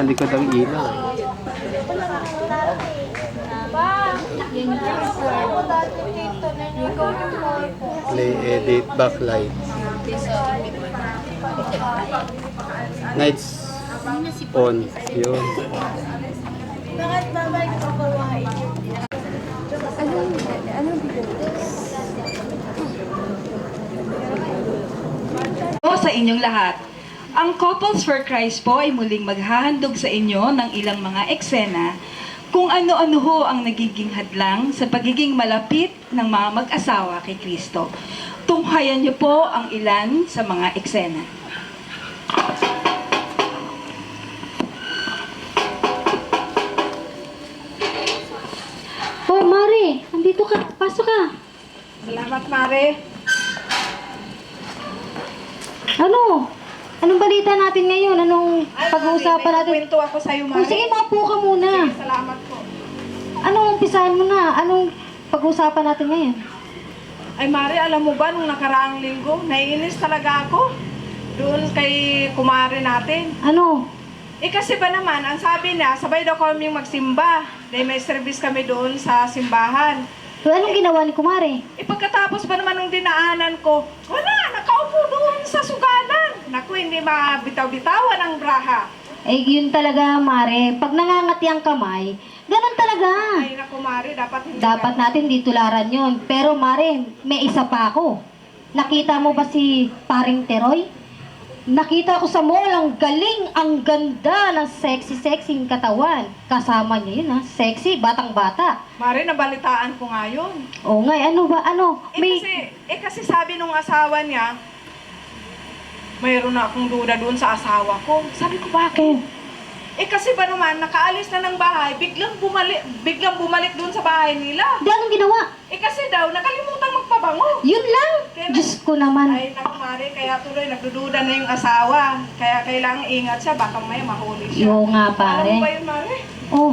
nasa likod ang ilaw. Play, edit, backlight. Lights on. Yun. Bakit babalik ko kawain? Sa inyong lahat. Ang Couples for Christ po ay muling maghahandog sa inyo ng ilang mga eksena kung ano-ano ho ang nagiging hadlang sa pagiging malapit ng mga mag-asawa kay Kristo. Tunghayan niyo po ang ilan sa mga eksena. Oh, Mare, andito ka. Pasok ka. Salamat, Mare. Ano? Anong balita natin ngayon? Anong pag-uusapan natin? Kwento ako sa'yo, Oh, Mare. sige, maupo ka muna. Sige, salamat po. Anong umpisahan mo na? Anong pag-uusapan natin ngayon? Ay, Mare, alam mo ba, nung nakaraang linggo, naiinis talaga ako doon kay kumare natin. Ano? Eh kasi ba naman, ang sabi niya, sabay daw kami magsimba. Dahil may service kami doon sa simbahan. So, anong ginawa ni Kumare? Eh pagkatapos ba naman nung dinaanan ko, wala, nakaupo doon sa sugalan. Naku, hindi mabitaw-bitawan ang braha. Eh, yun talaga, Mare. Pag nangangati ang kamay, ganun talaga. Ay naku, Mare, dapat hindi Dapat natin di tularan yun. Pero, Mare, may isa pa ako. Nakita mo ba si Paring Teroy? Nakita ko sa mall, ang galing, ang ganda ng sexy-sexy katawan. Kasama niya yun, ha? Sexy, batang-bata. Mare, nabalitaan ko nga yun. Oo nga, ano ba, ano? Kasi sabi nung asawa niya, mayroon na akong duda doon sa asawa ko. Sabi ko, bakit? Eh kasi ba naman, nakaalis na ng bahay, biglang bumalik doon sa bahay nila. Di, anong ginawa? Eh kasi daw, nakalimutan magpabango. Yun lang. Kaya Diyos ko naman. Ay, naku, Mare, kaya tuloy nagdududa na yung asawa. Kaya kailangan ingat siya, baka may mahuli siya. Oo nga, Alam pare. mo ba yun, Mare? Oh,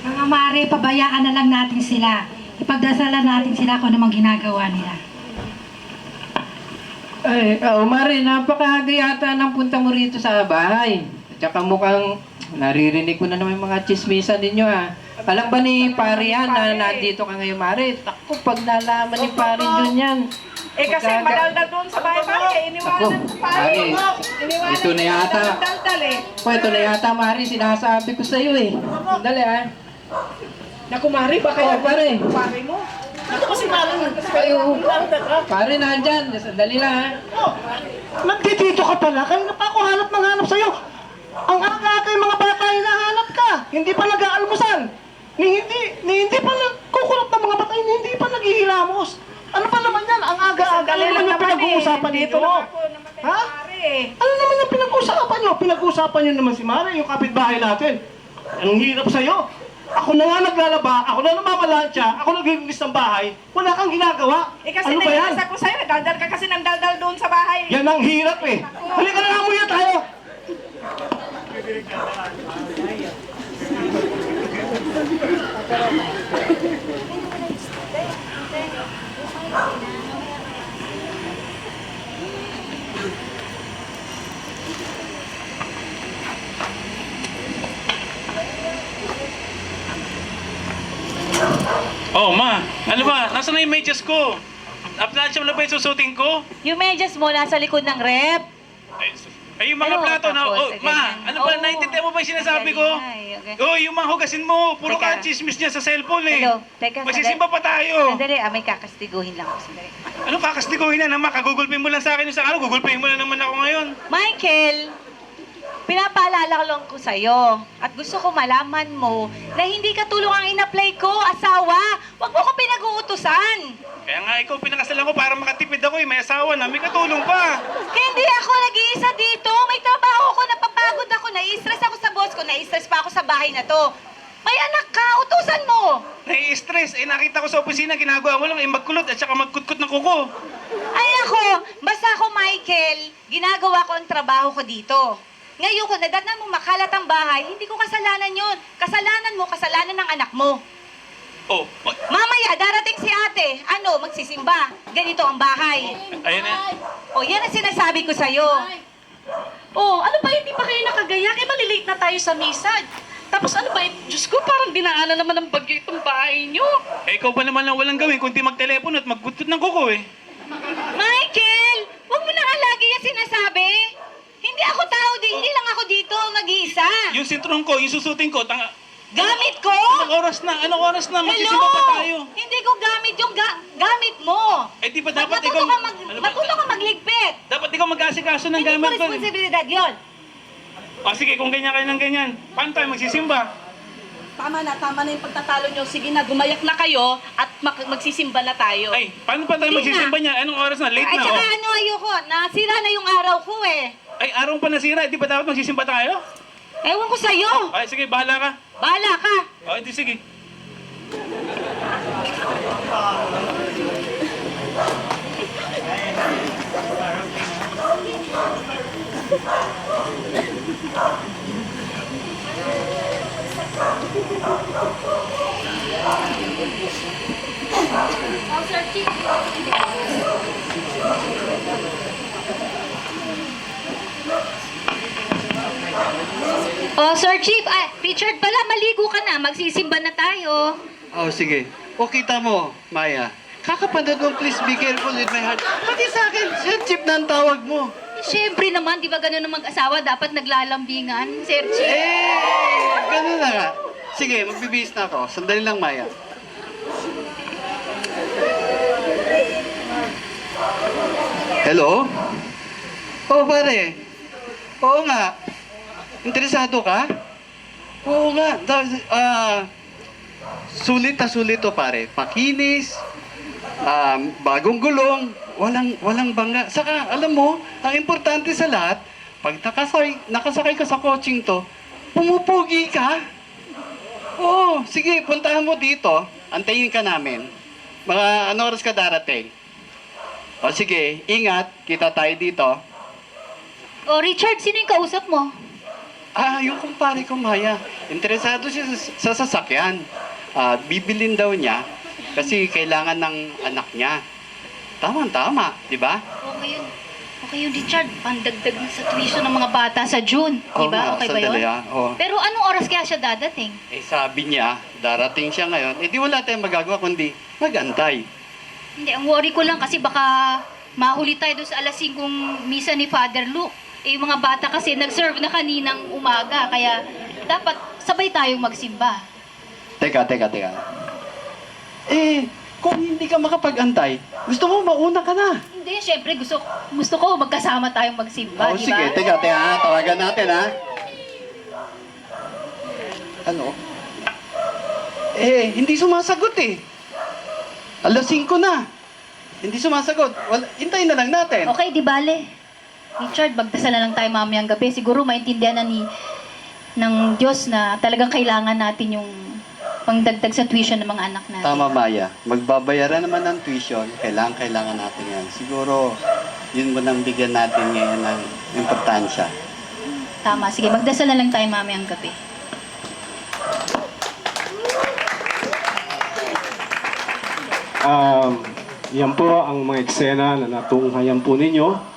Mga Mare, pabayaan na lang natin sila. Ipagdasalan natin sila kung anong ginagawa nila. Ay, Mare, napakaga yata ng punta mo rito sa bahay. At saka mukhang naririnig ko na naman yung mga chismisan ninyo Alam ba ni Pare yan na nandito ka ngayon, Mare? Tako, pag nalaman ni Pare yun yan. Eh kasi madaldal doon sa bahay, Mare, kaya iniwanan Ako, Pare. Mare, ito na yata. Daldal eh. Ito na yata, Mare, sinasabi ko sa'yo Dali Naku, Mare, baka Oo, Pare. Pare mo. Kayo, Pare, nandyan. Dali lang Nandito ka pala. Kanina pa ako hanap ng hanap sa'yo. Ang aga-aga yung mga bata hinahanap ka. Hindi pa nag-aalmusan. Ni hindi pa nagkukulot ng mga bata, hindi pa naghihilamos. Ano pa naman yan? Ang aga-aga. Ano naman yung pinag-uusapan Dito dito? lang ako naman kay Ha? Pare. Ano naman yung pinag-uusapan nyo? Pinag-uusapan nyo naman si Mare, yung kapitbahay natin. Ang hirap sa'yo. Ako na nga naglalaba, ako na namamalansya, ako naglilinis ng bahay. Wala kang ginagawa. Eh kasi Ano ba yan? naiinis ako sa'yo, daldal ka kasi ng daldal doon sa bahay. Yan ang hirap Halika na nga muna tayo. Oh, ma, ano ba? Nasaan na yung medyas ko? Aplansya mo na ba yung susuting ko? Yung medyas mo nasa likod ng rep. Ay, yung mga Ano, plato na, tapos, oh, ma, ganyan. ano ba, Oo. naiintindihan mo ba yung sinasabi ko? Ay, okay. Oh, yung mga hugasin mo, puro Teka. ka chismis niya sa cellphone Hello, teka, Magsisimba pa tayo. Sandali, may kakastiguhin lang ako. Sandali. Ano kakastiguhin na naman? Kagugulpin mo lang sa akin yung sa ano, gugulpin mo lang naman ako ngayon. Michael, pinapaalala ko lang ko sa'yo at gusto ko malaman mo na hindi ka tulong ang in-apply ko, asawa. Huwag mo ko pinag-uutusan. Kaya nga ikaw pinakasalan ko para makatipid ako may asawa na, may katulong pa. Kaya hindi ako nag-iisa dito. May trabaho ko, napapagod ako, nai-stress ako sa boss ko, nai-stress pa ako sa bahay na to. May anak ka, utusan mo. Nai-stress, nakita ko sa opisina, ginagawa mo lang, magkulot at saka magkutkot ng kuko. Ay ako, basta ako Michael, ginagawa ko ang trabaho ko dito. Ngayon kung nadatnan mo makalat ang bahay, hindi ko kasalanan yun. Kasalanan mo, kasalanan ng anak mo. Oh, Mamaya, darating si ate. Ano, magsisimba. Ganito ang bahay. ayun na. O, yan ang sinasabi ko sa'yo. Oh, ano ba hindi pa kayo nakagaya? Kaya tayo sa misa. Tapos ano ba, Diyos ko, parang dinaanan naman ng bagyo itong bahay niyo. Eh, ikaw ba naman ang walang gawin kundi magtelepono at maggutot ng kuko eh? Michael, huwag mo na nga lagi yung sinasabi. Hindi ako tao din, hindi lang ako dito mag-iisa. Yung sintrong ko, yung susutin ko, Gamit ko? anong oras na? Anong oras na? Magsisimba pa tayo. Hindi ko gamit yung gamit mo. Eh, di ba dapat Matuto ikaw... ka, Ano ba? matuto ka magligpit. Dapat ikaw mag-asikaso ng Hindi ko gamit ko. responsibilidad yun. O sige, kung ganyan kayo ng ganyan, paano tayo magsisimba? Tama na yung pagtatalo nyo. Sige na, gumayak na kayo at magsisimba na tayo. Ay, paano pa tayo Hindi magsisimba niya? Anong oras na? Late At na, saka oh. ano, ayoko, nasira na yung araw ko eh. Ay, araw pa nasira. Di ba dapat magsisimba tayo? Ewan ko sa'yo. Ay, sige, bahala ka. Bahala ka. O, di sige. Oh, Sir Chief, Richard pala, maligo ka na. Magsisimba na tayo. Oh, sige. O, kita mo, Maya. Kakapanood mo, please be careful with my heart. Pati sa akin, Sir Chief na ang tawag mo. Siyempre naman, di ba ganun ang mag-asawa? Dapat naglalambingan, Sir Chief. Ganun na nga. Sige, magbibihis na ako. Sandali lang, Maya. Hello? Oo, pare. Oo nga. Interesado ka? Oo nga. Sulit na sulit to, pare. Makinis, bagong gulong, walang bangga. Saka, alam mo, ang importante sa lahat, pag nakasakay ka sa coaching to, pumupugi ka. Oo, sige, puntahan mo dito. Antayin ka namin. Mga ano oras ka darating? O sige, ingat. Kita tayo dito. Oh, Richard, sino yung kausap mo? Yung kumpare ko, Maya. Interesado siya sa sasakyan. Bibilin daw niya kasi kailangan ng anak niya. Tama, di ba? Okay yun, Richard. Pandagdag na sa tuition ng mga bata sa June. Di ba? Okay ba yun? Pero anong oras kaya siya dadating? Sabi niya, darating siya ngayon. Di wala tayong magagawa kundi magantay. Hindi, ang worry ko lang kasi baka mahuli tayo doon sa alas 5 misa ni Father Luke. Yung mga bata kasi nag-serve na kaninang umaga. Kaya dapat sabay tayong magsimba. Teka. Kung hindi ka makapag-antay, gusto mo mauna ka na. Hindi, syempre gusto ko magkasama tayong magsimba, di ba? Sige, teka, tawagan natin, ha? Ano? Hindi sumasagot eh. Alas 5 na. Hindi sumasagot. Hintayin na lang natin. Okay, di bale. Richard, magdasal na lang tayo mamayang gabi. Siguro maintindihan na ng Diyos na talagang kailangan natin yung pangdagdag sa tuition ng mga anak natin. Tama, Maya. Magbabayaran naman ng tuition. Kailangan natin yan. Siguro, yun mo nang bigyan natin ngayon ng importansya. Tama, sige. Magdasal na lang tayo mamayang gabi. Yan po ang mga eksena na natunghayan po ninyo.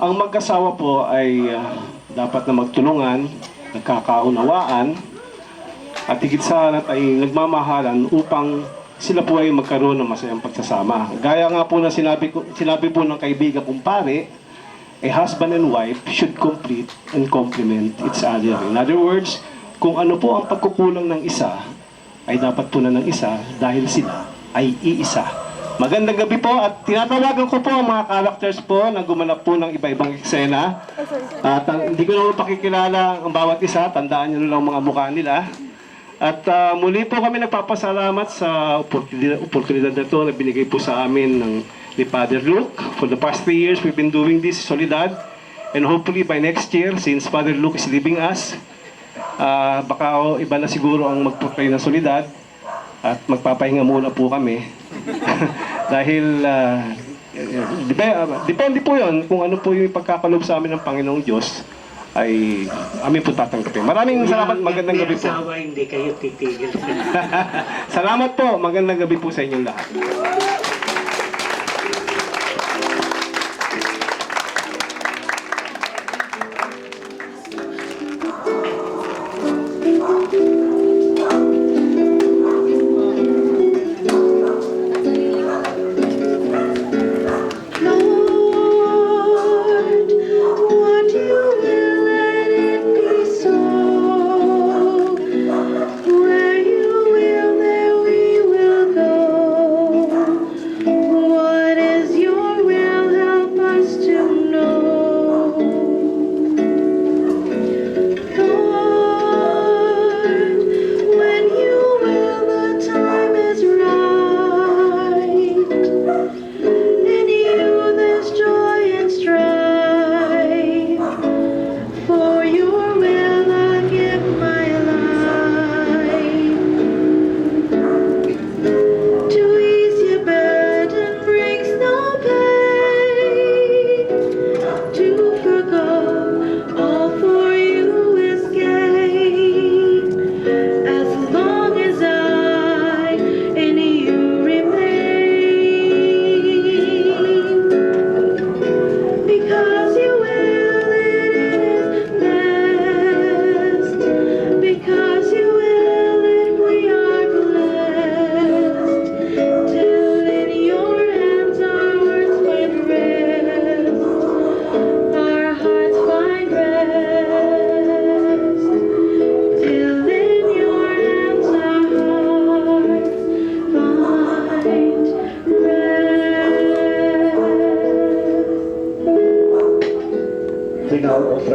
Ang mag-asawa po ay dapat na magtulungan, nagkakaunawaan, at higit sa lahat ay nagmamahalan upang sila po ay magkaroon ng masayang pagsasama. Gaya nga po na sinabi po ng kaibigan kong pare, a husband and wife should complete and complement each other. In other words, kung ano po ang pagkukulang ng isa, ay dapat punan ng isa dahil sila ay iisa. Magandang gabi po at tinatawagan ko po ang mga characters po na gumanap po ng iba-ibang eksena. At hindi ko naman pakikilala ang bawat isa, tandaan nyo lang ang mga mukha nila. At muli po kami nagpapasalamat sa oportunidad na ito na binigay po sa amin ni Father Luke. For the past 3 years, we've been doing this Solidad. And hopefully by next year, since Father Luke is leaving us, baka iba na siguro ang magpapay ng Solidad. At magpapahinga muna po kami. Dahil, depende po yun kung ano po yung pagkakalob sa amin ng Panginoong Diyos ay amin po tatanggapin. Maraming salamat, magandang gabi po. Hindi kayo titigil. Salamat po, magandang gabi po sa inyong lahat.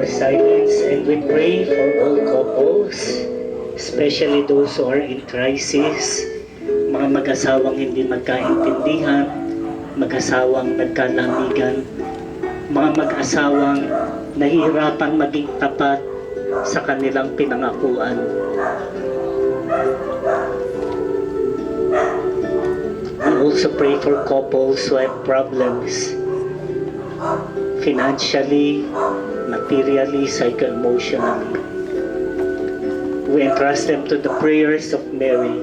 for silence and we pray for all couples, especially those who are in crisis, mga mag-asawang hindi magkaintindihan, mag-asawang nagkalamigan, mga mag-asawang nahihirapan maging tapat sa kanilang pinangakuan. We also pray for couples who have problems financially, materially, psycho-emotionally. We entrust them to the prayers of Mary.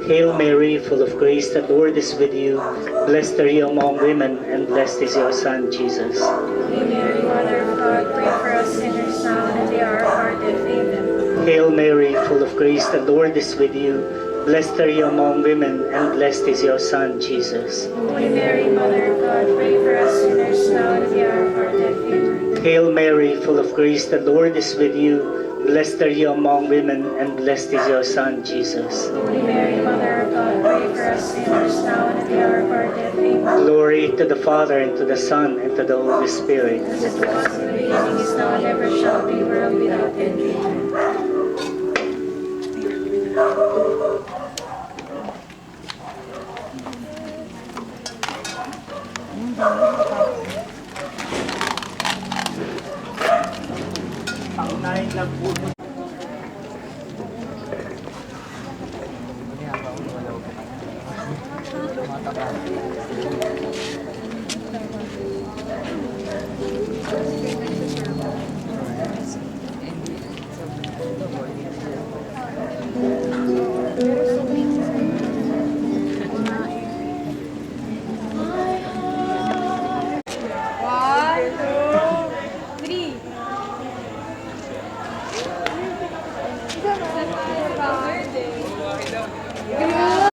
Hail Mary, full of grace, the Lord is with you. Blessed are you among women, and blessed is your Son, Jesus. Hail Mary, Mother of God, pray for us sinners now and at the hour of our death. Amen. Hail Mary, full of grace, the Lord is with you. Blessed are you among women, and blessed is your Son, Jesus. Holy Mary, Mother of God, pray for us sinners now and at the hour of our death. Amen. Hail Mary, full of grace, the Lord is with you. Blessed are you among women, and blessed is your Son, Jesus. Holy Mary, Mother of God, pray for us sinners now and at the hour of our death. Amen. Glory to the Father, and to the Son, and to the Holy Spirit. As it was in the beginning, is now, and ever shall be, world without end. Amen. Paunahin lang po